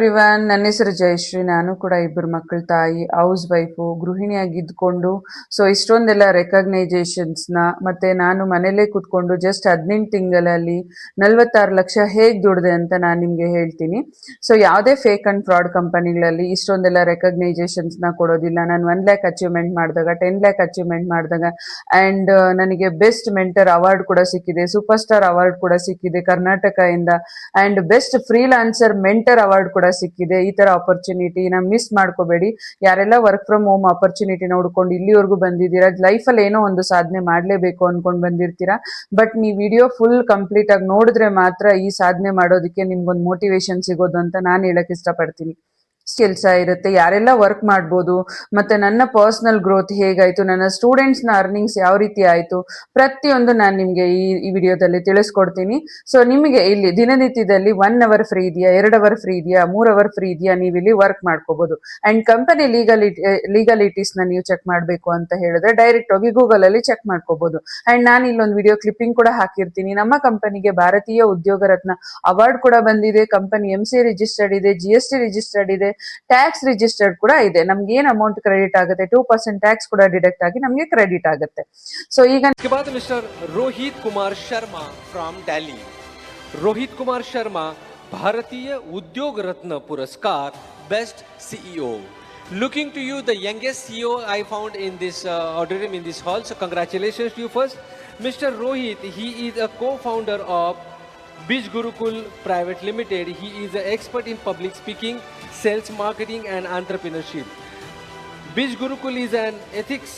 Everyone, ನನ್ನ ಹೆಸರು ಜಯಶ್ರೀ. ನಾನು ಕೂಡ ಇಬ್ಬರು ಮಕ್ಕಳ ತಾಯಿ, ಹೌಸ್ ವೈಫು, ಗೃಹಿಣಿಯಾಗಿದ್ಕೊಂಡು ಇಷ್ಟೊಂದೆಲ್ಲ ರೆಕಗ್ನೈಜೇಷನ್ಸ್ನ ಮತ್ತೆ ನಾನು ಮನೇಲೇ ಕೂತ್ಕೊಂಡು ಜಸ್ಟ್ 18 ತಿಂಗಳಲ್ಲಿ 46 ಲಕ್ಷ ಹೇಗೆ ದುಡ್ದೆ ಅಂತ ನಾನು ನಿಮಗೆ ಹೇಳ್ತೀನಿ. ಯಾವುದೇ ಫೇಕ್ ಅಂಡ್ ಫ್ರಾಡ್ ಕಂಪನಿಗಳಲ್ಲಿ ಇಷ್ಟೊಂದೆಲ್ಲ ರೆಕಗ್ನೈಜೇಷನ್ಸ್ನ ಕೊಡೋದಿಲ್ಲ. ನಾನು 1 ಲ್ಯಾಕ್ ಅಚೀವ್ಮೆಂಟ್ ಮಾಡಿದಾಗ, 10 ಲ್ಯಾಕ್ ಅಚೀವ್ಮೆಂಟ್ ಮಾಡಿದಾಗ ಆ್ಯಂಡ್ ನನಗೆ ಬೆಸ್ಟ್ ಮೆಂಟರ್ ಅವಾರ್ಡ್ ಕೂಡ ಸಿಕ್ಕಿದೆ, ಸೂಪರ್ ಸ್ಟಾರ್ ಅವಾರ್ಡ್ ಕೂಡ ಸಿಕ್ಕಿದೆ ಕರ್ನಾಟಕದಿಂದ, and best freelancer mentor award ಕೂಡ ಸಿಕ್ಕಿದೆ. ಈ ತರ ಆಪರ್ಚುನಿಟಿನ ಮಿಸ್ ಮಾಡ್ಕೋಬೇಡಿ. ಯಾರೆಲ್ಲ ವರ್ಕ್ ಫ್ರಮ್ ಹೋಮ್ ಆಪರ್ಚುನಿಟಿ ನೋಡ್ಕೊಂಡು ಇಲ್ಲಿವರೆಗೂ ಬಂದಿದ್ದೀರಾ, ಲೈಫಲ್ಲಿ ಏನೋ ಒಂದು ಸಾಧನೆ ಮಾಡಲೇಬೇಕು ಅನ್ಕೊಂಡು ಬಂದಿರ್ತೀರಾ, ಬಟ್ ನೀವು ವಿಡಿಯೋ ಫುಲ್ ಕಂಪ್ಲೀಟ್ ಆಗಿ ನೋಡಿದ್ರೆ ಮಾತ್ರ ಈ ಸಾಧನೆ ಮಾಡೋದಕ್ಕೆ ನಿಮ್ಗೊಂದು ಮೋಟಿವೇಶನ್ ಸಿಗೋದು ಅಂತ ನಾನು ಹೇಳಕ್ ಇಷ್ಟಪಡ್ತೀನಿ. ಕೆಲಸ ಇರುತ್ತೆ, ಯಾರೆಲ್ಲ ವರ್ಕ್ ಮಾಡ್ಬೋದು, ಮತ್ತೆ ನನ್ನ ಪರ್ಸನಲ್ ಗ್ರೋತ್ ಹೇಗಾಯ್ತು, ನನ್ನ ಸ್ಟೂಡೆಂಟ್ಸ್ನ ಅರ್ನಿಂಗ್ಸ್ ಯಾವ ರೀತಿ ಆಯ್ತು, ಪ್ರತಿಯೊಂದು ನಾನು ನಿಮಗೆ ಈ ವಿಡಿಯೋದಲ್ಲಿ ತಿಳಿಸ್ಕೊಡ್ತೀನಿ. ನಿಮಗೆ ಇಲ್ಲಿ ದಿನನಿತ್ಯದಲ್ಲಿ 1 ಅವರ್ ಫ್ರೀ ಇದೆಯಾ, 2 ಅವರ್ ಫ್ರೀ ಇದೆಯಾ, 3 ಅವರ್ ಫ್ರೀ ಇದೆಯಾ, ನೀವು ಇಲ್ಲಿ ವರ್ಕ್ ಮಾಡ್ಕೋಬಹುದು. ಅಂಡ್ ಕಂಪನಿ ಲೀಗಲಿಟೀಸ್ನ ನೀವು ಚೆಕ್ ಮಾಡಬೇಕು ಅಂತ ಹೇಳಿದ್ರೆ ಡೈರೆಕ್ಟ್ ಹೋಗಿ ಗೂಗಲ್ ಅಲ್ಲಿ ಚೆಕ್ ಮಾಡ್ಕೋಬಹುದು. ಅಂಡ್ ನಾನು ಇಲ್ಲೊಂದು ವಿಡಿಯೋ ಕ್ಲಿಪ್ಪಿಂಗ್ ಕೂಡ ಹಾಕಿರ್ತೀನಿ. ನಮ್ಮ ಕಂಪನಿಗೆ ಭಾರತೀಯ ಉದ್ಯೋಗ ರತ್ನ ಅವಾರ್ಡ್ ಕೂಡ ಬಂದಿದೆ, ಕಂಪನಿ MCA ರಿಜಿಸ್ಟರ್ಡ್ ಇದೆ, GST ರಿಜಿಸ್ಟರ್ಡ್ ಇದೆ, ಟ್ಯಾಕ್ಸ್ ರಿಜಿಸ್ಟರ್ಡ್ ಕೂಡ ಇದೆ. ನಮ್ಗೆ ಏನ್ ಅಮೌಂಟ್ ಕ್ರೆಡಿಟ್ ಆಗುತ್ತೆ, 2% ಟ್ಯಾಕ್ಸ್ ಕೂಡ ಡಿಡಕ್ಟ್ ಆಗಿ ನಮಗೆ ಕ್ರೆಡಿಟ್ ಆಗುತ್ತೆ. ಈಗ ಮಿಸ್ಟರ್ ರೋಹಿತ್ ಕುಮಾರ್ ಶರ್ಮಾ ಫ್ರॉम दिल्ली. रोहित कुमार शर्मा भारतीय उद्योग रत्न पुरस्कार best CEO. Looking to you, the youngest CEO I found in this auditorium, in this hall. So congratulations to you first. Mr. Rohit, he is a co-founder of Bij Gurukul Private Limited. He is an expert in public speaking, sales, marketing and entrepreneurship. Bij Gurukul is an ethics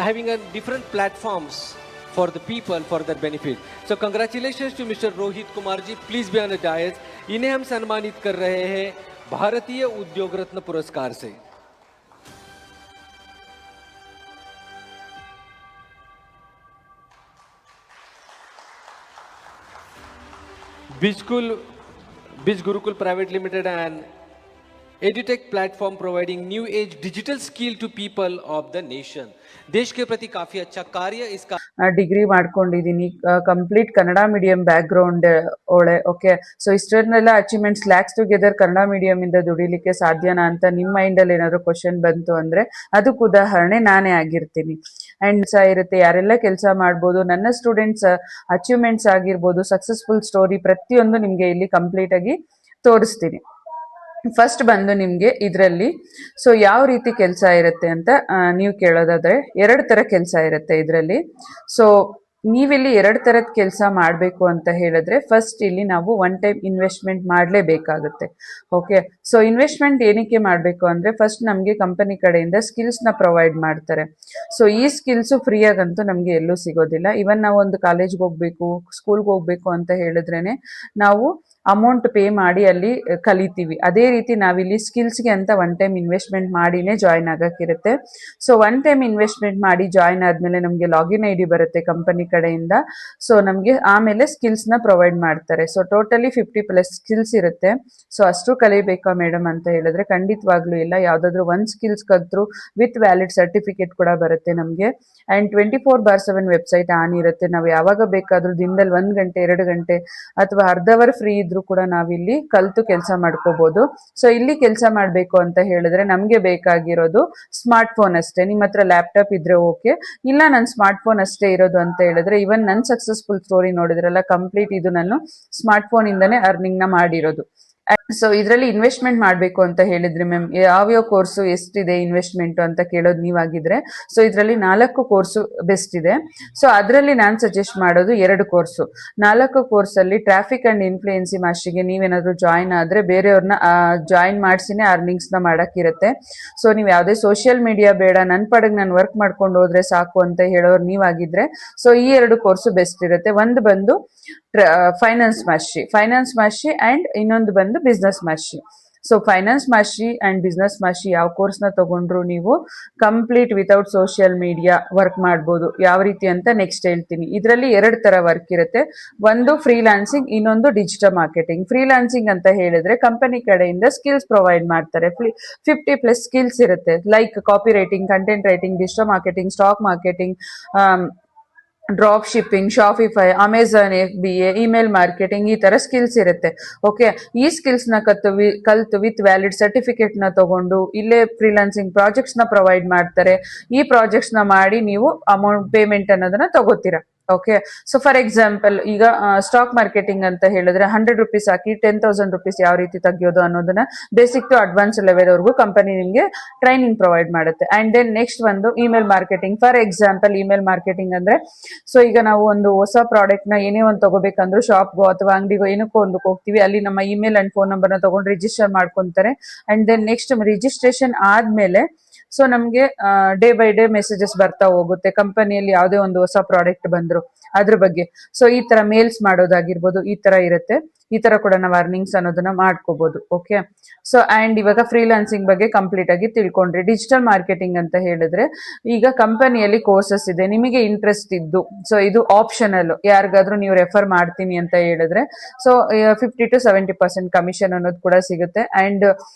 having a different platforms for the people, for their benefit. So congratulations to Mr. Rohit Kumar ji. Please be on the dais. इन्हें हम सम्मानित कर रहे हैं भारतीय उद्योग रत्न पुरस्कार से. Bij Gurukul Private Limited and EduTech platform providing new age digital skill to people of the nation. देश के प्रति काफी अच्छा कार्य इसका. ಡಿಗ್ರಿ ಮಾಡ್ಕೊಂಡಿದ್ದೀನಿ, complete Kannada medium background ಒಳ್ಳೆ. ಓಕೆ, ಇಷ್ಟನ್ನೆಲ್ಲ achievements lakhs together Kannada medium ಇಂದ ದುಡಿಲಿಕ್ಕೆ ಸಾಧ್ಯನಾ ಅಂತ ನಿಮ್ಮ ಮೈಂಡ್ ಅಲ್ಲಿ ಏನಾದ್ರು ಕ್ವಶನ್ ಬಂತು ಅಂದ್ರೆ ಅದಕ್ಕೆ ಉದಾಹರಣೆ ನಾನೇ ಆಗಿರ್ತೀನಿ. ಅಂಡ್ ಇರುತ್ತೆ, ಯಾರೆಲ್ಲ ಕೆಲಸ ಮಾಡ್ಬೋದು, ನನ್ನ ಸ್ಟೂಡೆಂಟ್ಸ್ ಅಚೀವ್ಮೆಂಟ್ಸ್ ಆಗಿರ್ಬೋದು, ಸಕ್ಸಸ್ಫುಲ್ ಸ್ಟೋರಿ ಪ್ರತಿಯೊಂದು ನಿಮ್ಗೆ ಇಲ್ಲಿ ಕಂಪ್ಲೀಟ್ ಆಗಿ ತೋರಿಸ್ತೀನಿ. ಫಸ್ಟ್ ಬಂದು ನಿಮ್ಗೆ ಇದರಲ್ಲಿ ಯಾವ ರೀತಿ ಕೆಲಸ ಇರುತ್ತೆ ಅಂತ ನೀವು ಕೇಳೋದಾದ್ರೆ 2 ತರ ಕೆಲಸ ಇರುತ್ತೆ ಇದರಲ್ಲಿ. ನೀವಿಲ್ಲಿ 2 ತರದ ಕೆಲಸ ಮಾಡಬೇಕು ಅಂತ ಹೇಳಿದ್ರೆ ಫಸ್ಟ್ ಇಲ್ಲಿ ನಾವು 1 ಟೈಮ್ ಇನ್ವೆಸ್ಟ್ಮೆಂಟ್ ಮಾಡಲೇಬೇಕಾಗುತ್ತೆ. ಓಕೆ, ಇನ್ವೆಸ್ಟ್ಮೆಂಟ್ ಏನಕ್ಕೆ ಮಾಡಬೇಕು ಅಂದ್ರೆ ಫಸ್ಟ್ ನಮಗೆ ಕಂಪನಿ ಕಡೆಯಿಂದ ಸ್ಕಿಲ್ಸ್ನ ಪ್ರೊವೈಡ್ ಮಾಡ್ತಾರೆ. ಈ ಸ್ಕಿಲ್ಸ್ ಫ್ರೀ ಆಗಂತೂ ನಮಗೆ ಎಲ್ಲೂ ಸಿಗೋದಿಲ್ಲ. ಇವನ್ ನಾವು ಒಂದು ಕಾಲೇಜ್ಗೆ ಹೋಗ್ಬೇಕು, ಸ್ಕೂಲ್ಗೆ ಹೋಗ್ಬೇಕು ಅಂತ ಹೇಳಿದ್ರೇನೆ ನಾವು ಅಮೌಂಟ್ ಪೇ ಮಾಡಿ ಅಲ್ಲಿ ಕಲಿತೀವಿ. ಅದೇ ರೀತಿ ನಾವಿಲ್ಲಿ ಸ್ಕಿಲ್ಸ್ಗೆ ಅಂತ 1 ಟೈಮ್ ಇನ್ವೆಸ್ಟ್ಮೆಂಟ್ ಮಾಡಿನೇ ಜಾಯಿನ್ ಆಗಕ್ಕಿರುತ್ತೆ. 1 ಟೈಮ್ ಇನ್ವೆಸ್ಟ್ಮೆಂಟ್ ಮಾಡಿ ಜಾಯಿನ್ ಆದ್ಮೇಲೆ ನಮಗೆ ಲಾಗಿನ್ ID ಬರುತ್ತೆ ಕಂಪನಿ ಕಡೆಯಿಂದ. ನಮಗೆ ಆಮೇಲೆ ಸ್ಕಿಲ್ಸ್ನ ಪ್ರೊವೈಡ್ ಮಾಡ್ತಾರೆ. ಟೋಟಲಿ 50+ ಸ್ಕಿಲ್ಸ್ ಇರುತ್ತೆ. ಅಷ್ಟು ಕಲಿಬೇಕಾ ಮೇಡಮ್ ಅಂತ ಹೇಳಿದ್ರೆ ಖಂಡಿತವಾಗ್ಲೂ ಇಲ್ಲ. ಯಾವ್ದಾದ್ರು 1 ಸ್ಕಿಲ್ಸ್ ಕಲ್ತ್ರು ವಿತ್ ವ್ಯಾಲಿಡ್ ಸರ್ಟಿಫಿಕೇಟ್ ಕೂಡ ಬರುತ್ತೆ ನಮಗೆ. ಅಂಡ್ 24/7 ವೆಬ್ಸೈಟ್ ಆನ್ ಇರುತ್ತೆ. ನಾವು ಯಾವಾಗ ಬೇಕಾದ್ರೂ ದಿನದಲ್ಲಿ 1 ಗಂಟೆ 2 ಗಂಟೆ ಅಥವಾ ಅರ್ಧ ಅವರ್ ಫ್ರೀ ಇದ್ರೂ ಕೂಡ ನಾವಿಲ್ಲಿ ಕಲ್ತು ಕೆಲಸ ಮಾಡ್ಕೋಬಹುದು. ಇಲ್ಲಿ ಕೆಲಸ ಮಾಡಬೇಕು ಅಂತ ಹೇಳಿದ್ರೆ ನಮ್ಗೆ ಬೇಕಾಗಿರೋದು ಸ್ಮಾರ್ಟ್ ಫೋನ್ ಅಷ್ಟೇ. ನಿಮ್ಮ ಹತ್ರ ಲ್ಯಾಪ್ಟಾಪ್ ಇದ್ರೆ ಓಕೆ, ಇಲ್ಲ ನನ್ನ ಸ್ಮಾರ್ಟ್ ಫೋನ್ ಅಷ್ಟೇ ಇರೋದು ಅಂತ ಹೇಳಿದ್ರೆ ಇವನ್ ನನ್ನ ಸಕ್ಸಸ್ಫುಲ್ ಸ್ಟೋರಿ ನೋಡಿದ್ರಲ್ಲ, ಕಂಪ್ಲೀಟ್ ಇದು ನಾನು ಸ್ಮಾರ್ಟ್ ಫೋನ್ ಇಂದಾನೆ ಅರ್ನಿಂಗ್ ನ ಮಾಡಿರೋದು. ಇದರಲ್ಲಿ ಇನ್ವೆಸ್ಟ್ಮೆಂಟ್ ಮಾಡಬೇಕು ಅಂತ ಹೇಳಿದ್ರೆ ಮ್ಯಾಮ್ ಯಾವ್ಯಾವ ಕೋರ್ಸು ಎಷ್ಟಿದೆ ಇನ್ವೆಸ್ಟ್ಮೆಂಟ್ ಅಂತ ಕೇಳೋದು ನೀವಾಗಿದ್ರೆ, ಇದರಲ್ಲಿ 4 ಕೋರ್ಸು ಬೆಸ್ಟ್ ಇದೆ. ಅದರಲ್ಲಿ ನಾನು ಸಜೆಸ್ಟ್ ಮಾಡೋದು 2 ಕೋರ್ಸು. 4 ಕೋರ್ಸಲ್ಲಿ ಟ್ರಾಫಿಕ್ ಅಂಡ್ ಇನ್ಫ್ಲೂಯೆನ್ಸಿ ಮಾಸ್ಟರಿಗೆ ನೀವೇನಾದ್ರೂ ಜಾಯಿನ್ ಆದ್ರೆ ಬೇರೆಯವ್ರನ್ನ ಜಾಯಿನ್ ಮಾಡಿಸಿನೇ ಅರ್ನಿಂಗ್ಸ್ನ ಮಾಡಕ್ಕಿರುತ್ತೆ. ನೀವು ಯಾವುದೇ ಸೋಷಿಯಲ್ ಮೀಡಿಯಾ ಬೇಡ, ನನ್ನ ಪಡೆಗೆ ನಾನು ವರ್ಕ್ ಮಾಡ್ಕೊಂಡು ಹೋದ್ರೆ ಸಾಕು ಅಂತ ಹೇಳೋರು ನೀವಾಗಿದ್ರೆ ಈ 2 ಕೋರ್ಸು ಬೆಸ್ಟ್ ಇರುತ್ತೆ. ಒಂದು ಬಂದು ಫೈನಾನ್ಸ್ ಮಾಸ್ಟ್ರಿ ಅಂಡ್ ಇನ್ನೊಂದು ಬಂದು business mastery. Finance mastery and business mastery ಯಾವ ಕೋರ್ಸ್ನ ತಗೊಂಡ್ರು ನೀವು complete without social media work ಮಾಡ್ಬೋದು. ಯಾವ ರೀತಿ ಅಂತ ನೆಕ್ಸ್ಟ್ ಹೇಳ್ತೀನಿ. ಇದರಲ್ಲಿ 2 ತರ ವರ್ಕ್ ಇರುತ್ತೆ. ಒಂದು ಫ್ರೀಲಾನ್ಸಿಂಗ್, ಇನ್ನೊಂದು ಡಿಜಿಟಲ್ ಮಾರ್ಕೆಟಿಂಗ್. ಫ್ರೀಲಾನ್ಸಿಂಗ್ ಅಂತ ಹೇಳಿದ್ರೆ ಕಂಪನಿ ಕಡೆಯಿಂದ ಸ್ಕಿಲ್ಸ್ ಪ್ರೊವೈಡ್ ಮಾಡ್ತಾರೆ. 50+ ಸ್ಕಿಲ್ಸ್ ಇರುತ್ತೆ. Like copy writing, content writing, digital marketing, stock marketing, drop shipping, Shopify, Amazon FBA, email marketing, ಈ ತರ ಸ್ಕಿಲ್ಸ್ ಇರುತ್ತೆ. ಓಕೆ, ಈ ಸ್ಕಿಲ್ಸ್ ನ ಕಲ್ತು ವಿತ್ ವ್ಯಾಲಿಡ್ ಸರ್ಟಿಫಿಕೇಟ್ ನ ತಗೊಂಡು ಇಲ್ಲೇ ಫ್ರೀಲಾನ್ಸಿಂಗ್ ಪ್ರಾಜೆಕ್ಟ್ಸ್ ನ ಪ್ರೊವೈಡ್ ಮಾಡ್ತಾರೆ. ಈ ಪ್ರಾಜೆಕ್ಟ್ಸ್ ನ ಮಾಡಿ ನೀವು ಅಮೌಂಟ್ ಪೇಮೆಂಟ್ ಅನ್ನೋದನ್ನ ತಗೋತೀರಾ. ಓಕೆ, ಸೊ ಫಾರ್ ಎಕ್ಸಾಂಪಲ್ ಈಗ ಸ್ಟಾಕ್ ಮಾರ್ಕೆಟಿಂಗ್ ಅಂತ ಹೇಳಿದ್ರೆ 100 rupees ಹಾಕಿ 10,000 rupees ಯಾವ ರೀತಿ ತೆಗಿಯೋದು ಅನ್ನೋದನ್ನ ಬೇಸಿಕ್ ಟು ಅಡ್ವಾನ್ಸ್ ಲೆವೆಲ್ ವರೆಗೂ ಕಂಪನಿ ನಿಮ್ಗೆ ಟ್ರೈನಿಂಗ್ ಪ್ರೊವೈಡ್ ಮಾಡುತ್ತೆ. ಅಂಡ್ ದೆನ್ ನೆಕ್ಸ್ಟ್ ಒಂದು email marketing. For example email marketing ಅಂದ್ರೆ, ಸೊ ಈಗ ನಾವು ಒಂದು ಹೊಸ ಪ್ರಾಡಕ್ಟ್ ನ ಏನೇ ಒಂದು ತಗೋಬೇಕಂದ್ರೂ ಶಾಪ್ಗೋ ಅಥವಾ ಅಂಗಡಿಗೋ ಏನಕ್ಕೋ ಒಂದಕ್ಕೆ ಹೋಗ್ತೀವಿ, ಅಲ್ಲಿ ನಮ್ಮ ಇಮೇಲ್ ಅಂಡ್ ಫೋನ್ ನಂಬರ್ ನ ತಗೊಂಡು ರಿಜಿಸ್ಟರ್ ಮಾಡ್ಕೊಂತಾರೆ. ಅಂಡ್ ದೆನ್ ನೆಕ್ಸ್ಟ್ ರಿಜಿಸ್ಟ್ರೇಷನ್ ಆದ್ಮೇಲೆ ಸೊ ನಮ್ಗೆ ಡೇ ಬೈ ಡೇ ಮೆಸೇಜಸ್ ಬರ್ತಾ ಹೋಗುತ್ತೆ, ಕಂಪನಿಯಲ್ಲಿ ಯಾವುದೇ ಒಂದು ಹೊಸ ಪ್ರಾಡಕ್ಟ್ ಬಂದ್ರು ಅದ್ರ ಬಗ್ಗೆ. ಸೊ ಈ ತರ ಮೇಲ್ಸ್ ಮಾಡೋದಾಗಿರ್ಬೋದು, ಈ ತರ ಇರುತ್ತೆ. ಈ ತರ ಕೂಡ ನಾವು ಅರ್ನಿಂಗ್ಸ್ ಅನ್ನೋದನ್ನ ಮಾಡ್ಕೋಬಹುದು. ಓಕೆ, ಸೊ ಅಂಡ್ ಇವಾಗ ಫ್ರೀಲಾನ್ಸಿಂಗ್ ಬಗ್ಗೆ ಕಂಪ್ಲೀಟ್ ಆಗಿ ತಿಳ್ಕೊಂಡ್ರಿ. ಡಿಜಿಟಲ್ ಮಾರ್ಕೆಟಿಂಗ್ ಅಂತ ಹೇಳಿದ್ರೆ ಈಗ ಕಂಪನಿಯಲ್ಲಿ ಕೋರ್ಸಸ್ ಇದೆ, ನಿಮಗೆ ಇಂಟ್ರೆಸ್ಟ್ ಇದ್ದು, ಸೊ ಇದು ಆಪ್ಷನಲ್, ಯಾರಿಗಾದ್ರೂ ನೀವು ರೆಫರ್ ಮಾಡ್ತೀನಿ ಅಂತ ಹೇಳಿದ್ರೆ ಸೊ 50 to 70% ಕಮಿಷನ್ ಅನ್ನೋದು ಕೂಡ ಸಿಗುತ್ತೆ. ಅಂಡ್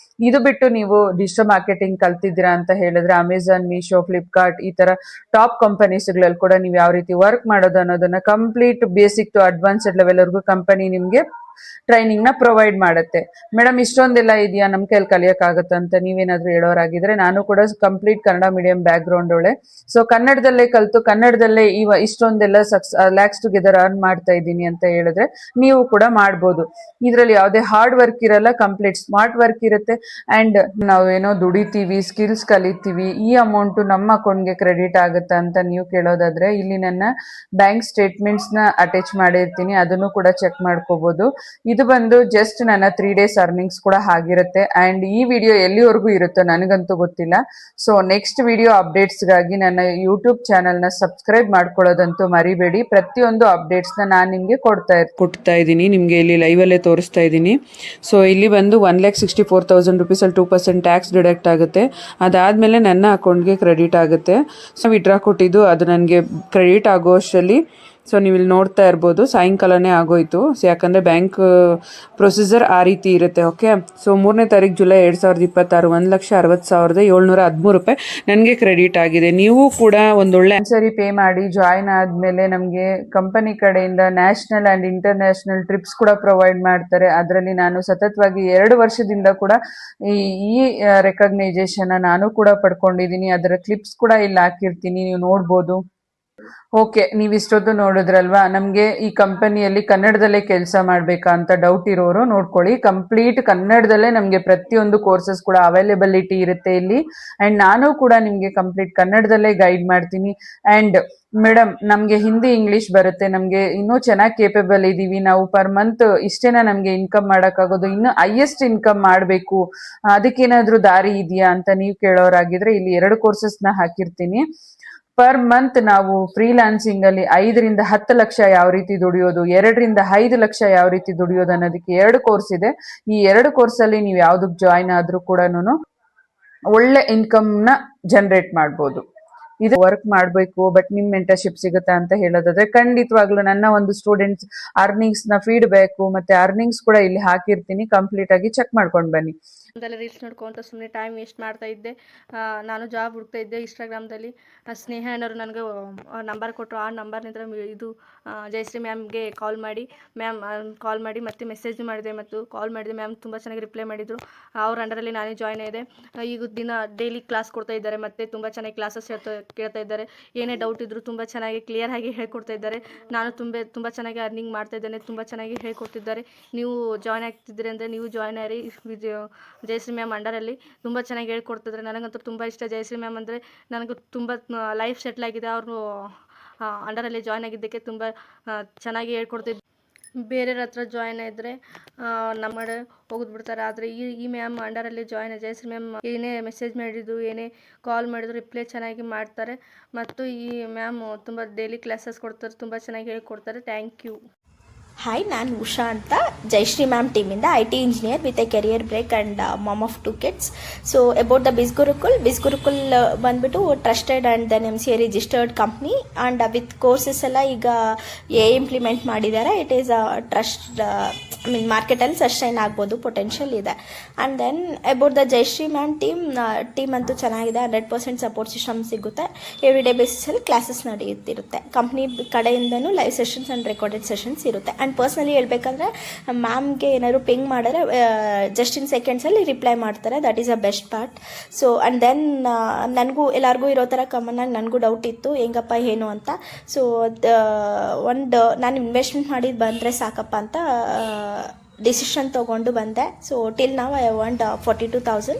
ಇದು ಬಿಟ್ಟು ನೀವು ಡಿಜಿಟಲ್ ಮಾರ್ಕೆಟಿಂಗ್ ಕಲ್ತಿದ್ದೀರಾ ಅಂತ ಹೇಳಿದ್ರೆ ಅಮೆಝಾನ್, ಮೀಶೋ, ಫ್ಲಿಪ್ಕಾರ್ಟ್ ಈ ತರ ಟಾಪ್ ಕಂಪನೀಸ್ ಗಳಲ್ಲಿ ಕೂಡ ನೀವು ಯಾವ ರೀತಿ ವರ್ಕ್ ಮಾಡೋದು ಅನ್ನೋದನ್ನ complete basic to advanced level ವರೆಗೂ ಕಂಪನಿ ನಿಮ್ಗೆ ಟ್ರೈನಿಂಗ್ ನ ಪ್ರೊವೈಡ್ ಮಾಡುತ್ತೆ. ಮೇಡಮ್ ಇಷ್ಟೊಂದೆಲ್ಲ ಇದೆಯಾ, ನಮ್ ಕೈಲಿ ಕಲಿಯಕ್ಕಾಗತ್ತೆ ಅಂತ ನೀವೇನಾದ್ರೂ ಹೇಳೋರಾಗಿದ್ರೆ, ನಾನು ಕೂಡ complete Kannada medium background ಒಳ್ಳೆ, ಸೊ ಕನ್ನಡದಲ್ಲೇ ಕಲ್ತು ಕನ್ನಡದಲ್ಲೇ ಇಷ್ಟೊಂದೆಲ್ಲ ಲ್ಯಾಕ್ಸ್ ಟುಗೆದರ್ ಅರ್ನ್ ಮಾಡ್ತಾ ಇದ್ದೀನಿ ಅಂತ ಹೇಳಿದ್ರೆ ನೀವು ಕೂಡ ಮಾಡ್ಬೋದು. ಇದ್ರಲ್ಲಿ ಯಾವುದೇ ಹಾರ್ಡ್ ವರ್ಕ್ ಇರಲ್ಲ, ಕಂಪ್ಲೀಟ್ ಸ್ಮಾರ್ಟ್ ವರ್ಕ್ ಇರುತ್ತೆ. ಅಂಡ್ ನಾವೇನೋ ದುಡಿತೀವಿ, ಸ್ಕಿಲ್ಸ್ ಕಲಿತೀವಿ, ಈ ಅಮೌಂಟ್ ನಮ್ಮ ಅಕೌಂಟ್ಗೆ ಕ್ರೆಡಿಟ್ ಆಗುತ್ತಾ ಅಂತ ನೀವು ಕೇಳೋದಾದ್ರೆ, ಇಲ್ಲಿ ನನ್ನ ಬ್ಯಾಂಕ್ ಸ್ಟೇಟ್ಮೆಂಟ್ಸ್ ನ ಅಟ್ಯಾಚ್ ಮಾಡಿರ್ತೀನಿ, ಅದನ್ನು ಕೂಡ ಚೆಕ್ ಮಾಡ್ಕೋಬಹುದು. ಇದು ಬಂದು ಜಸ್ಟ್ ನನ್ನ 3 days ಅರ್ನಿಂಗ್ಸ್ ಕೂಡ ಆಗಿರುತ್ತೆ. ಅಂಡ್ ಈ ವಿಡಿಯೋ ಎಲ್ಲಿವರೆಗೂ ಇರುತ್ತೋ ನನಗಂತೂ ಗೊತ್ತಿಲ್ಲ. ಸೊ ನೆಕ್ಸ್ಟ್ ವಿಡಿಯೋ ಅಪ್ಡೇಟ್ಸ್ ಗಾಗಿ ನನ್ನ ಯೂಟ್ಯೂಬ್ ಚಾನಲ್ ನ ಸಬ್ಸ್ಕ್ರೈಬ್ ಮಾಡ್ಕೊಳ್ಳೋದಂತೂ ಮರಿಬೇಡಿ. ಪ್ರತಿಯೊಂದು ಅಪ್ಡೇಟ್ಸ್ ನ ನಾನು ನಿಮ್ಗೆ ಕೊಡ್ತಾ ಇದ್ದೀನಿ, ನಿಮ್ಗೆ ಇಲ್ಲಿ ಲೈವ್ ಅಲ್ಲೇ ತೋರಿಸ್ತಾ ಇದ್ದೀನಿ. ಸೊ ಇಲ್ಲಿ ಬಂದು 1,64,000 rupees ಅಲ್ಲಿ 2% ಟ್ಯಾಕ್ಸ್ ಡಿಡಕ್ಟ್ ಆಗುತ್ತೆ. ಅದಾದ್ಮೇಲೆ ನನ್ನ ಅಕೌಂಟ್ಗೆ ಕ್ರೆಡಿಟ್ ಆಗುತ್ತೆ. ಸೊ ವಿಡ್ರಾ ಕೊಟ್ಟಿದ್ದು ಅದು ನನಗೆ ಕ್ರೆಡಿಟ್ ಆಗೋ ಅಷ್ಟರಲ್ಲಿ ಸೊ ನೀವು ಇಲ್ಲಿ ನೋಡ್ತಾ ಇರ್ಬೋದು ಸಾಯಂಕಾಲನೇ ಆಗೋಯ್ತು. ಸೊ ಯಾಕಂದರೆ ಬ್ಯಾಂಕ್ ಪ್ರೊಸೀಜರ್ ಆ ರೀತಿ ಇರುತ್ತೆ. ಓಕೆ, ಸೊ 3ನೇ ತಾರೀಕು ಜುಲೈ 2026 1,60,713 ರೂಪಾಯಿ ನನಗೆ ಕ್ರೆಡಿಟ್ ಆಗಿದೆ. ನೀವು ಕೂಡ ಒಂದೊಳ್ಳೆ ಸರಿ ಪೇ ಮಾಡಿ ಜಾಯಿನ್ ಆದಮೇಲೆ ನಮಗೆ ಕಂಪನಿ ಕಡೆಯಿಂದ ನ್ಯಾಷನಲ್ ಆ್ಯಂಡ್ ಇಂಟರ್ನ್ಯಾಷನಲ್ ಟ್ರಿಪ್ಸ್ ಕೂಡ ಪ್ರೊವೈಡ್ ಮಾಡ್ತಾರೆ. ಅದರಲ್ಲಿ ನಾನು ಸತತವಾಗಿ 2 ವರ್ಷದಿಂದ ಕೂಡ ಈ ರೆಕಗ್ನೈಸೇಷನ್ ನಾನು ಕೂಡ ಪಡ್ಕೊಂಡಿದ್ದೀನಿ. ಅದರ ಕ್ಲಿಪ್ಸ್ ಕೂಡ ಇಲ್ಲಿ ಹಾಕಿರ್ತೀನಿ, ನೀವು ನೋಡ್ಬೋದು. ಓಕೆ, ನೀವು ಇಷ್ಟೊತ್ತು ನೋಡಿದ್ರಲ್ವಾ, ನಮಗೆ ಈ ಕಂಪನಿಯಲ್ಲಿ ಕನ್ನಡದಲ್ಲೇ ಕೆಲಸ ಮಾಡಬೇಕಾ ಅಂತ ಡೌಟ್ ಇರೋರು ನೋಡ್ಕೊಳ್ಳಿ. ಕಂಪ್ಲೀಟ್ ಕನ್ನಡದಲ್ಲೇ ನಮಗೆ ಪ್ರತಿಯೊಂದು ಕೋರ್ಸಸ್ ಕೂಡ ಅವೈಲೇಬಿಲಿಟಿ ಇರುತ್ತೆ ಇಲ್ಲಿ. ಅಂಡ್ ನಾನು ಕೂಡ ನಿಮಗೆ ಕಂಪ್ಲೀಟ್ ಕನ್ನಡದಲ್ಲೇ ಗೈಡ್ ಮಾಡ್ತೀನಿ. ಅಂಡ್ ಮೇಡಮ್ ನಮಗೆ ಹಿಂದಿ ಇಂಗ್ಲಿಷ್ ಬರುತ್ತೆ, ನಮಗೆ ಇನ್ನೂ ಚೆನ್ನಾಗಿ ಕೇಪಬಲ್ ಇದ್ದೀವಿ, ನಾವು ಪರ್ ಮಂತ್ ಇಷ್ಟೇನ ನಮಗೆ ಇನ್ಕಮ್ ಮಾಡೋಕ್ಕಾಗೋದು, ಇನ್ನು ಹೈಯೆಸ್ಟ್ ಇನ್ಕಮ್ ಮಾಡಬೇಕು, ಅದಕ್ಕೇನಾದ್ರೂ ದಾರಿ ಇದೆಯಾ ಅಂತ ನೀವು ಕೇಳೋರಾಗಿದ್ರೆ ಇಲ್ಲಿ 2 ಕೋರ್ಸಸ್ನ ಹಾಕಿರ್ತೀನಿ. ಪರ್ ಮಂತ್ ನಾವು ಫ್ರೀಲಾನ್ಸಿಂಗ್ ಅಲ್ಲಿ 5 ರಿಂದ 10 ಲಕ್ಷ ಯಾವ ರೀತಿ ದುಡಿಯೋದು, 2 ರಿಂದ 5 ಲಕ್ಷ ಯಾವ ರೀತಿ ದುಡಿಯೋದು ಅನ್ನೋದಕ್ಕೆ 2 ಕೋರ್ಸ್ ಇದೆ. ಈ 2 ಕೋರ್ಸ್ ಅಲ್ಲಿ ನೀವು ಯಾವ್ದಕ್ ಜಾಯಿನ್ ಆದ್ರೂ ಕೂಡ ಒಳ್ಳೆ ಇನ್ಕಮ್ ನ ಜನರೇಟ್ ಮಾಡ್ಬೋದು. ಇದು ವರ್ಕ್ ಮಾಡಬೇಕು ಬಟ್ ನಿಮ್ ಮೆಂಟರ್ಶಿಪ್ ಸಿಗುತ್ತಾ ಅಂತ ಹೇಳೋದಾದ್ರೆ ಖಂಡಿತವಾಗ್ಲೂ ನನ್ನ ಒಂದು ಸ್ಟೂಡೆಂಟ್ಸ್ ಅರ್ನಿಂಗ್ಸ್ ನ ಫೀಡ್ಬ್ಯಾಕ್ ಮತ್ತೆ ಅರ್ನಿಂಗ್ಸ್ ಕೂಡ ಇಲ್ಲಿ ಹಾಕಿರ್ತೀನಿ, ಕಂಪ್ಲೀಟ್ ಆಗಿ ಚೆಕ್ ಮಾಡ್ಕೊಂಡು ಬನ್ನಿ. ರೀಲ್ಸ್ ನೋಡ್ಕೊಂತ ಸುಮ್ಮನೆ ಟೈಮ್ ವೇಸ್ಟ್ ಮಾಡ್ತಾ ಇದ್ದೆ. ನಾನು ಜಾಬ್ ಹುಡುಕ್ತಾ ಇದ್ದೆ ಇನ್ಸ್ಟಾಗ್ರಾಮ್ದಲ್ಲಿ. ಸ್ನೇಹ ಅನ್ನೋರು ನನಗೆ ನಂಬರ್ ಕೊಟ್ಟರು. ಆ ನಂಬರ್ನಿಂದ ಇದು ಜಯಶ್ರೀ ಮ್ಯಾಮ್ಗೆ ಕಾಲ್ ಮಾಡಿ ಮತ್ತೆ ಮೆಸೇಜ್ ಮಾಡಿದೆ ಮತ್ತು ಕಾಲ್ ಮಾಡಿದೆ. ಮ್ಯಾಮ್ ತುಂಬ ಚೆನ್ನಾಗಿ ರಿಪ್ಲೈ ಮಾಡಿದರು. ಅವ್ರ ಅಂಡರಲ್ಲಿ ನಾನೇ ಜಾಯ್ನ್ ಆಗಿದೆ. ಈಗ ದಿನ ಡೈಲಿ ಕ್ಲಾಸ್ ಕೊಡ್ತಾ ಇದ್ದಾರೆ ಮತ್ತು ತುಂಬ ಚೆನ್ನಾಗಿ ಕ್ಲಾಸಸ್ ಕೇಳ್ತಾ ಇದ್ದಾರೆ. ಏನೇ ಡೌಟ್ ಇದ್ದರೂ ತುಂಬ ಚೆನ್ನಾಗಿ ಕ್ಲಿಯರ್ ಆಗಿ ಹೇಳ್ಕೊಡ್ತಾ ಇದ್ದಾರೆ. ನಾನು ತುಂಬ ಚೆನ್ನಾಗಿ ಅರ್ನಿಂಗ್ ಮಾಡ್ತಾ ಇದ್ದೇನೆ, ತುಂಬ ಚೆನ್ನಾಗಿ ಹೇಳ್ಕೊಡ್ತಿದ್ದಾರೆ. ನೀವು ಜಾಯ್ನ್ ಆಗ್ತಿದ್ದೀರಿ ಅಂದರೆ ನೀವು ಜಾಯ್ನ್ ಆಗಿ ಜಯಶ್ರೀ ಮ್ಯಾಮ್ ಅಂಡರಲ್ಲಿ ತುಂಬ ಚೆನ್ನಾಗಿ ಹೇಳ್ಕೊಡ್ತಿದ್ದಾರೆ. ನನಗಂತೂ ತುಂಬ ಇಷ್ಟ ಜಯಶ್ರೀ ಮ್ಯಾಮ್ ಅಂದರೆ. ನನಗೂ ತುಂಬ ಲೈಫ್ ಸೆಟ್ಲ್ ಆಗಿದೆ. ಅವರು ಅಂಡರಲ್ಲಿ ಜಾಯ್ನ್ ಆಗಿದ್ದಕ್ಕೆ ತುಂಬ ಚೆನ್ನಾಗಿ ಹೇಳ್ಕೊಡ್ತಿದ್ದೆ. ಬೇರೆಯವ್ರ ಹತ್ರ ಜಾಯ್ನ್ ಆಗಿದ್ರೆ ನಮ್ಮ ಹೋಗಿದ್ಬಿಡ್ತಾರೆ. ಆದರೆ ಈ ಮ್ಯಾಮ್ ಅಂಡರಲ್ಲಿ ಜಾಯ್ನ್ ಜಯಶ್ರೀ ಮ್ಯಾಮ್ ಏನೇ ಮೆಸೇಜ್ ಮಾಡಿದ್ರು ಏನೇ ಕಾಲ್ ಮಾಡಿದ್ರು ರಿಪ್ಲೈ ಚೆನ್ನಾಗಿ ಮಾಡ್ತಾರೆ. ಮತ್ತು ಈ ಮ್ಯಾಮ್ ತುಂಬ ಡೈಲಿ ಕ್ಲಾಸಸ್ ಕೊಡ್ತಾರೆ, ತುಂಬ ಚೆನ್ನಾಗಿ ಹೇಳ್ಕೊಡ್ತಾರೆ. Thank you. ಹಾಯ್, ನಾನು ಉಷಾ ಅಂತ, ಜಯಶ್ರೀ ಮ್ಯಾಮ್ ಟೀಮಿಂದ IT engineer with a career break and mom of 2 kids. So about the Bizgurukul ಬಂದ್ಬಿಟ್ಟು trusted and then MCA registered company and with courses ಎಲ್ಲ ಈಗ ಇಂಪ್ಲಿಮೆಂಟ್ ಮಾಡಿದ್ದಾರೆ. It is a trust I mean ಮಾರ್ಕೆಟಲ್ಲಿ sustain ಆಗ್ಬೋದು, potential ಇದೆ. And then about the Jayashree ma'am team ಅಂತೂ ಚೆನ್ನಾಗಿದೆ. 100% support system ಸಿಗುತ್ತೆ. ಎವ್ರಿ ಡೇ ಬೇಸಿಸಲ್ಲಿ ಕ್ಲಾಸಸ್ ನಡೆಯುತ್ತಿರುತ್ತೆ. ಕಂಪ್ನಿ ಕಡೆಯಿಂದನೂ live sessions and recorded sessions ಇರುತ್ತೆ. ಆ್ಯಂಡ್ ಪರ್ಸ್ನಲಿ ಹೇಳ್ಬೇಕಂದ್ರೆ ಮ್ಯಾಮ್ಗೆ ಏನಾದ್ರು ಪಿಂಗ್ ಮಾಡಿದ್ರೆ ಜಸ್ಟ್ ಇನ್ ಸೆಕೆಂಡ್ಸಲ್ಲಿ ರಿಪ್ಲೈ ಮಾಡ್ತಾರೆ. That is a best part. So and then ನನಗೂ ಎಲ್ಲರಿಗೂ ಇರೋ ಥರ ಕಾಮನ್ನಾಗಿ ನನಗೂ ಡೌಟ್ ಇತ್ತು ಹೆಂಗಪ್ಪ ಏನು ಅಂತ. ಸೊ ನಾನು ಇನ್ವೆಸ್ಟ್ಮೆಂಟ್ ಮಾಡಿದ್ದು ಬಂದರೆ ಸಾಕಪ್ಪ ಅಂತ ಡಿಸಿಷನ್ ತೊಗೊಂಡು ಬಂದೆ. ಸೊ ಟಿಲ್ ನಾವು I want 42,000.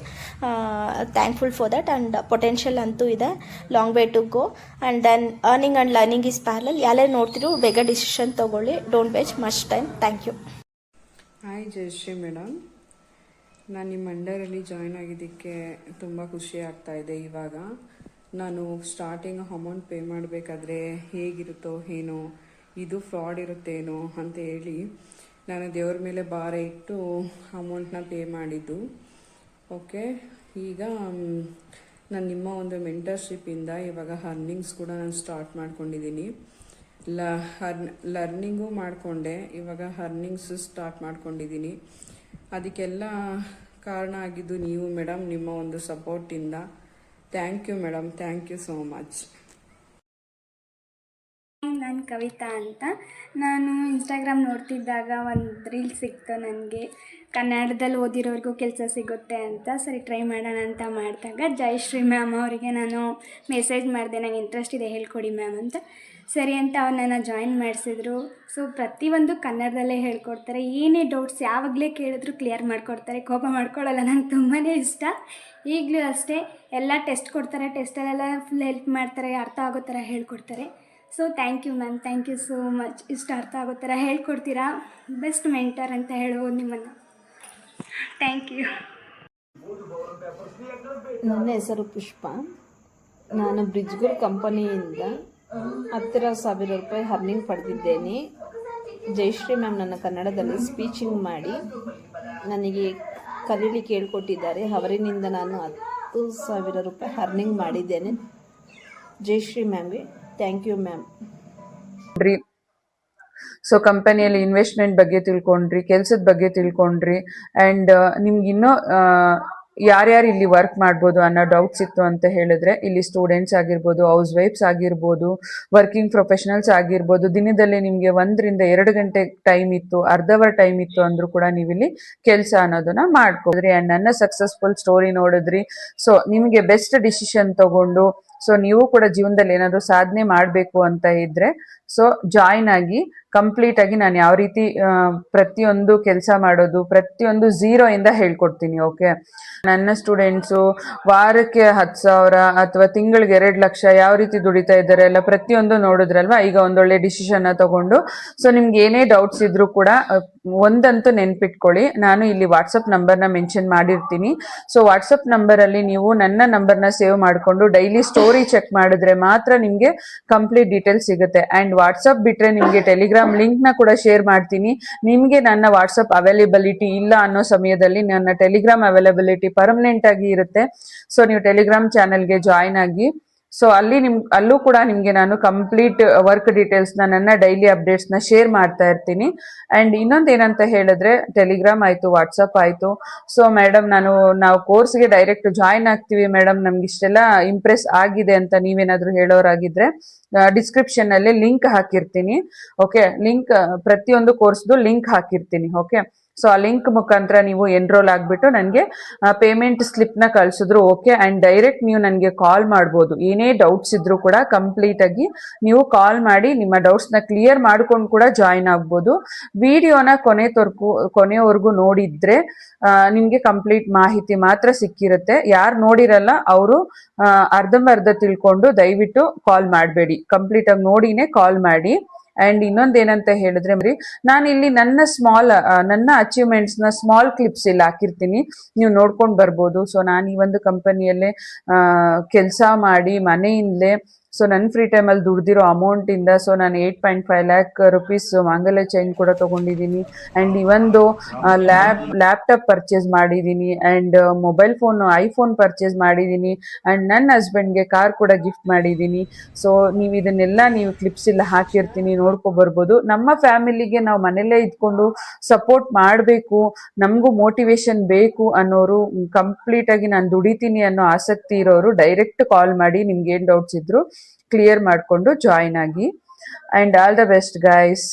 Thankful for that. And potential ಅಂತೂ ಇದೆ. Long way to go. And then earning and learning is parallel. ಯಾರೇ ನೋಡ್ತಿರೋ ಬೇಗ ಡಿಸಿಷನ್ ತೊಗೊಳ್ಳಿ. Don't waste much time. Thank you. Hi Jayashree madam, ನಾನು ನಿಮ್ಮ ಅಂಡರಲ್ಲಿ ಜಾಯ್ನ್ ಆಗಿದ್ದಕ್ಕೆ ತುಂಬ ಖುಷಿ ಆಗ್ತಾ ಇದೆ. ಇವಾಗ ನಾನು ಸ್ಟಾರ್ಟಿಂಗ್ ಅಮೌಂಟ್ ಪೇ ಮಾಡಬೇಕಾದ್ರೆ ಹೇಗಿರುತ್ತೋ ಏನೋ, ಇದು ಫ್ರಾಡ್ ಇರುತ್ತೇನೋ ಅಂತ ಹೇಳಿ ನಾನು ದೇವ್ರ ಮೇಲೆ ಭಾರ ಇಟ್ಟು ಅಮೌಂಟ್ನ ಪೇ ಮಾಡಿದ್ದು. ಓಕೆ, ಈಗ ನಾನು ನಿಮ್ಮ ಒಂದು ಮೆಂಟರ್ಶಿಪ್ಪಿಂದ ಇವಾಗ ಅರ್ನಿಂಗ್ಸ್ ಕೂಡ ನಾನು ಸ್ಟಾರ್ಟ್ ಮಾಡ್ಕೊಂಡಿದ್ದೀನಿ. ಲರ್ನಿಂಗು ಮಾಡಿಕೊಂಡೆ, ಇವಾಗ ಅರ್ನಿಂಗ್ಸ್ ಸ್ಟಾರ್ಟ್ ಮಾಡ್ಕೊಂಡಿದ್ದೀನಿ. ಅದಕ್ಕೆಲ್ಲ ಕಾರಣ ಆಗಿದ್ದು ನೀವು ಮೇಡಮ್, ನಿಮ್ಮ ಒಂದು ಸಪೋರ್ಟಿಂದ. Thank you madam, thank you so much. ನಾನು ಕವಿತಾ ಅಂತ. ನಾನು ಇನ್ಸ್ಟಾಗ್ರಾಮ್ ನೋಡ್ತಿದ್ದಾಗ ಒಂದು ರೀಲ್ ಸಿಕ್ತು ನನಗೆ, ಕನ್ನಡದಲ್ಲಿ ಓದಿರೋರಿಗೂ ಕೆಲಸ ಸಿಗುತ್ತೆ ಅಂತ. ಸರಿ ಟ್ರೈ ಮಾಡೋಣ ಅಂತ ಮಾಡಿದಾಗ ಜಯಶ್ರೀ ಮ್ಯಾಮ್ ಅವರಿಗೆ ನಾನು ಮೆಸೇಜ್ ಮಾಡಿದೆ, ನಂಗೆ ಇಂಟ್ರೆಸ್ಟ್ ಇದೆ ಹೇಳ್ಕೊಡಿ ಮ್ಯಾಮ್ ಅಂತ. ಸರಿ ಅಂತ ಅವ್ರು ನನ್ನ ಜಾಯಿನ್ ಮಾಡಿಸಿದ್ರು. ಸೊ ಪ್ರತಿಯೊಂದು ಕನ್ನಡದಲ್ಲೇ ಹೇಳ್ಕೊಡ್ತಾರೆ. ಏನೇ ಡೌಟ್ಸ್ ಯಾವಾಗಲೇ ಕೇಳಿದ್ರು ಕ್ಲಿಯರ್ ಮಾಡಿಕೊಡ್ತಾರೆ. ಕೋಪ ಮಾಡ್ಕೊಳ್ಳಲ್ಲ. ನಂಗೆ ತುಂಬಾ ಇಷ್ಟ. ಈಗಲೂ ಅಷ್ಟೇ, ಎಲ್ಲ ಟೆಸ್ಟ್ ಕೊಡ್ತಾರೆ, ಟೆಸ್ಟಲ್ಲೆಲ್ಲ ಫುಲ್ ಹೆಲ್ಪ್ ಮಾಡ್ತಾರೆ, ಅರ್ಥ ಆಗೋ ಥರ ಹೇಳ್ಕೊಡ್ತಾರೆ. So thank you ma'am, thank you so much. ಇಷ್ಟು ಅರ್ಥ ಆಗೋ ಥರ ಹೇಳ್ಕೊಡ್ತೀರಾ. ಬೆಸ್ಟ್ ಮೆಂಟರ್ ಅಂತ ಹೇಳ್ಬೋದು ನಿಮ್ಮನ್ನು. Thank you. ನನ್ನ ಹೆಸರು ಪುಷ್ಪ. ನಾನು ಬ್ರಿಡ್ಜ್ಗುಲ್ ಕಂಪನಿಯಿಂದ 10,000 ರೂಪಾಯಿ ಅರ್ನಿಂಗ್ ಪಡೆದಿದ್ದೇನೆ. ಜಯಶ್ರೀ ಮ್ಯಾಮ್ ನನ್ನ ಕನ್ನಡದಲ್ಲಿ ಸ್ಪೀಚಿಂಗ್ ಮಾಡಿ ನನಗೆ ಕಲೀಲಿಕ್ಕೆ ಹೇಳ್ಕೊಟ್ಟಿದ್ದಾರೆ. ಅವರಿನಿಂದ ನಾನು 10,000 ರೂಪಾಯಿ ಅರ್ನಿಂಗ್ ಮಾಡಿದ್ದೇನೆ. ಜಯಶ್ರೀ ಮ್ಯಾಮ್ಗೆ ಥ್ಯಾಂಕ್ ಯು ಮ್ಯಾಮ್. ಸೊ ಕಂಪನಿಯಲ್ಲಿ ಇನ್ವೆಸ್ಟ್ಮೆಂಟ್ ಬಗ್ಗೆ ತಿಳ್ಕೊಂಡ್ರಿ, ಕೆಲಸದ ಬಗ್ಗೆ ತಿಳ್ಕೊಂಡ್ರಿ, ಆ್ಯಂಡ್ ನಿಮ್ಗೆ ಇನ್ನೂ ಯಾರ್ಯಾರು ಇಲ್ಲಿ ವರ್ಕ್ ಮಾಡ್ಬೋದು ಅನ್ನೋ ಡೌಟ್ಸ್ ಇತ್ತು ಅಂತ ಹೇಳಿದ್ರೆ, ಇಲ್ಲಿ ಸ್ಟೂಡೆಂಟ್ಸ್ ಆಗಿರ್ಬೋದು, ಹೌಸ್ ವೈಫ್ಸ್ ಆಗಿರ್ಬೋದು, ವರ್ಕಿಂಗ್ ಪ್ರೊಫೆಷನಲ್ಸ್ ಆಗಿರ್ಬೋದು, ದಿನದಲ್ಲಿ ನಿಮಗೆ 1 ರಿಂದ 2 ಗಂಟೆ ಟೈಮ್ ಇತ್ತು, ಅರ್ಧ ಅವರ್ ಟೈಮ್ ಇತ್ತು ಅಂದ್ರೂ ಕೂಡ ನೀವಿಲ್ಲಿ ಕೆಲಸ ಅನ್ನೋದನ್ನ ಮಾಡ್ಕೋದ್ರಿ. ಆ್ಯಂಡ್ ನನ್ನ ಸಕ್ಸಸ್ಫುಲ್ ಸ್ಟೋರಿ ನೋಡಿದ್ರಿ. ಸೊ ನಿಮಗೆ ಬೆಸ್ಟ್ ಡಿಸಿಷನ್ ತಗೊಂಡು, ಸೊ ನೀವು ಕೂಡ ಜೀವನದಲ್ಲಿ ಏನಾದರೂ ಸಾಧನೆ ಮಾಡಬೇಕು ಅಂತ ಇದ್ರೆ ಸೊ ಜಾಯಿನ್ ಆಗಿ ಕಂಪ್ಲೀಟ್ ಆಗಿ ನಾನು ಯಾವ ರೀತಿ ಪ್ರತಿಯೊಂದು ಕೆಲಸ ಮಾಡೋದು, ಪ್ರತಿಯೊಂದು 0 ಇಂದ ಹೇಳ್ಕೊಡ್ತೀನಿ. ಓಕೆ, ನನ್ನ ಸ್ಟೂಡೆಂಟ್ಸು ವಾರಕ್ಕೆ 10,000 ಅಥವಾ ತಿಂಗಳಿಗೆ 2 ಲಕ್ಷ ಯಾವ ರೀತಿ ದುಡಿತಾ ಇದ್ದಾರೆ ಎಲ್ಲ ಪ್ರತಿಯೊಂದು ನೋಡಿದ್ರಲ್ವಾ. ಈಗ ಒಂದೊಳ್ಳೆ ಡಿಸಿಷನ್ ತಗೊಂಡು, ಸೊ ನಿಮ್ಗೆ ಏನೇ ಡೌಟ್ಸ್ ಇದ್ರೂ ಕೂಡ ಒಂದಂತೂ ನೆನ್ಪಿಟ್ಕೊಳ್ಳಿ, ನಾನು ಇಲ್ಲಿ ವಾಟ್ಸಪ್ ನಂಬರ್ನ ಮೆನ್ಷನ್ ಮಾಡಿರ್ತೀನಿ. ಸೊ ವಾಟ್ಸಪ್ ನಂಬರಲ್ಲಿ ನೀವು ನನ್ನ ನಂಬರ್ನ ಸೇವ್ ಮಾಡಿಕೊಂಡು ಡೈಲಿ ಸ್ಟೋರಿ ಚೆಕ್ ಮಾಡಿದ್ರೆ ಮಾತ್ರ ನಿಮಗೆ ಕಂಪ್ಲೀಟ್ ಡೀಟೇಲ್ಸ್ ಸಿಗುತ್ತೆ. ಆ್ಯಂಡ್ ವಾಟ್ಸಪ್ ಬಿಟ್ಟರೆ ನಿಮಗೆ ಟೆಲಿಗ್ರಾಮ್ ಲಿಂಕ್ನ ಕೂಡ ಶೇರ್ ಮಾಡ್ತೀನಿ. ನಿಮಗೆ ನನ್ನ ವಾಟ್ಸಪ್ ಅವೈಲೇಬಿಲಿಟಿ ಇಲ್ಲ ಅನ್ನೋ ಸಮಯದಲ್ಲಿ ನನ್ನ ಟೆಲಿಗ್ರಾಮ್ ಅವೈಲೇಬಿಲಿಟಿ ಪರ್ಮನೆಂಟ್ ಆಗಿ ಇರುತ್ತೆ. ಸೊ ನೀವು ಟೆಲಿಗ್ರಾಮ್ ಚಾನೆಲ್ಗೆ ಜಾಯಿನ್ ಆಗಿ, ಸೊ ಅಲ್ಲೂ ಕೂಡ ನಿಮಗೆ ನಾನು ಕಂಪ್ಲೀಟ್ ವರ್ಕ್ ಡೀಟೇಲ್ಸ್ನ, ನನ್ನ ಡೈಲಿ ಅಪ್ಡೇಟ್ಸ್ನ ಶೇರ್ ಮಾಡ್ತಾ ಇರ್ತೀನಿ. ಆ್ಯಂಡ್ ಇನ್ನೊಂದು ಏನಂತ ಹೇಳಿದ್ರೆ, ಟೆಲಿಗ್ರಾಮ್ ಆಯಿತು, ವಾಟ್ಸಪ್ ಆಯಿತು. ಸೊ ಮೇಡಮ್ ನಾವು ಕೋರ್ಸ್ಗೆ ಡೈರೆಕ್ಟ್ ಜಾಯಿನ್ ಆಗ್ತೀವಿ ಮೇಡಮ್, ನಮ್ಗೆ ಇಷ್ಟೆಲ್ಲ ಇಂಪ್ರೆಸ್ ಆಗಿದೆ ಅಂತ ನೀವೇನಾದರೂ ಹೇಳೋರಾಗಿದ್ರೆ ಡಿಸ್ಕ್ರಿಪ್ಷನ್ನಲ್ಲಿ ಲಿಂಕ್ ಹಾಕಿರ್ತೀನಿ. ಓಕೆ, ಲಿಂಕ್ ಪ್ರತಿಯೊಂದು ಕೋರ್ಸ್ದು ಲಿಂಕ್ ಹಾಕಿರ್ತೀನಿ. ಓಕೆ, ಸೊ ಆ ಲಿಂಕ್ ಮುಖಾಂತರ ನೀವು ಎನ್ರೋಲ್ ಆಗಿಬಿಟ್ಟು ನನಗೆ ಪೇಮೆಂಟ್ ಸ್ಲಿಪ್ನ ಕಳಿಸಿದ್ರು ಓಕೆ. ಆ್ಯಂಡ್ ಡೈರೆಕ್ಟ್ ನೀವು ನನಗೆ ಕಾಲ್ ಮಾಡ್ಬೋದು. ಏನೇ ಡೌಟ್ಸ್ ಇದ್ರೂ ಕೂಡ ಕಂಪ್ಲೀಟ್ ಆಗಿ ನೀವು ಕಾಲ್ ಮಾಡಿ ನಿಮ್ಮ ಡೌಟ್ಸ್ನ ಕ್ಲಿಯರ್ ಮಾಡ್ಕೊಂಡು ಕೂಡ ಜಾಯಿನ್ ಆಗ್ಬೋದು. ವಿಡಿಯೋನ ಕೊನೆಯವರೆಗೂ ನೋಡಿದ್ರೆ ನಿಮಗೆ ಕಂಪ್ಲೀಟ್ ಮಾಹಿತಿ ಮಾತ್ರ ಸಿಕ್ಕಿರುತ್ತೆ. ಯಾರು ನೋಡಿರಲ್ಲ ಅವರು ಅರ್ಧಂಬರ್ಧ ತಿಳ್ಕೊಂಡು ದಯವಿಟ್ಟು ಕಾಲ್ ಮಾಡಬೇಡಿ, ಕಂಪ್ಲೀಟ್ ಆಗಿ ನೋಡಿನೇ ಕಾಲ್ ಮಾಡಿ. ಆ್ಯಂಡ್ ಇನ್ನೊಂದೇನಂತ ಹೇಳಿದ್ರೆ ನಾನು ಇಲ್ಲಿ ನನ್ನ ಅಚೀವ್ಮೆಂಟ್ಸ್ನ ಸ್ಮಾಲ್ ಕ್ಲಿಪ್ಸ್ ಇಲ್ಲಿ ಹಾಕಿರ್ತೀನಿ, ನೀವು ನೋಡ್ಕೊಂಡು ಬರ್ಬೋದು. ಸೊ ನಾನು ಈ ಒಂದು ಕಂಪನಿಯಲ್ಲೇ ಕೆಲಸ ಮಾಡಿ ಮನೆಯಿಂದಲೇ ಸೊ ನನ್ನ ಫ್ರೀ ಟೈಮಲ್ಲಿ ದುಡ್ದಿರೋ ಅಮೌಂಟಿಂದ ಸೊ ನಾನು 8.5 ಲ್ಯಾಕ್ ರುಪೀಸ್ ಮಾಂಗಲ್ಯ ಚೈನ್ ಕೂಡ ತೊಗೊಂಡಿದ್ದೀನಿ. ಆ್ಯಂಡ್ ಇವೊಂದು ಲ್ಯಾಪ್ಟಾಪ್ ಪರ್ಚೇಸ್ ಮಾಡಿದ್ದೀನಿ. ಆ್ಯಂಡ್ ಮೊಬೈಲ್ ಐಫೋನ್ ಪರ್ಚೇಸ್ ಮಾಡಿದ್ದೀನಿ. ಆ್ಯಂಡ್ ನನ್ನ ಹಸ್ಬೆಂಡ್ಗೆ ಕಾರ್ ಕೂಡ ಗಿಫ್ಟ್ ಮಾಡಿದ್ದೀನಿ. ಸೊ ನೀವು ಇದನ್ನೆಲ್ಲ ಕ್ಲಿಪ್ಸ್ ಎಲ್ಲ ಹಾಕಿರ್ತೀನಿ, ನೋಡ್ಕೊಬರ್ಬೋದು. ನಮ್ಮ ಫ್ಯಾಮಿಲಿಗೆ ನಾವು ಮನೆಯಲ್ಲೇ ಇದ್ಕೊಂಡು ಸಪೋರ್ಟ್ ಮಾಡಬೇಕು, ನಮಗೂ ಮೋಟಿವೇಶನ್ ಬೇಕು ಅನ್ನೋರು, ಕಂಪ್ಲೀಟಾಗಿ ನಾನು ದುಡಿತೀನಿ ಅನ್ನೋ ಆಸಕ್ತಿ ಇರೋರು ಡೈರೆಕ್ಟ್ ಕಾಲ್ ಮಾಡಿ ನಿಮ್ಗೆ ಏನು ಡೌಟ್ಸ್ ಇದ್ರು ಕ್ಲಿಯರ್ ಮಾಡಿಕೊಂಡು ಜಾಯಿನ್ ಆಗಿ. And all the best guys.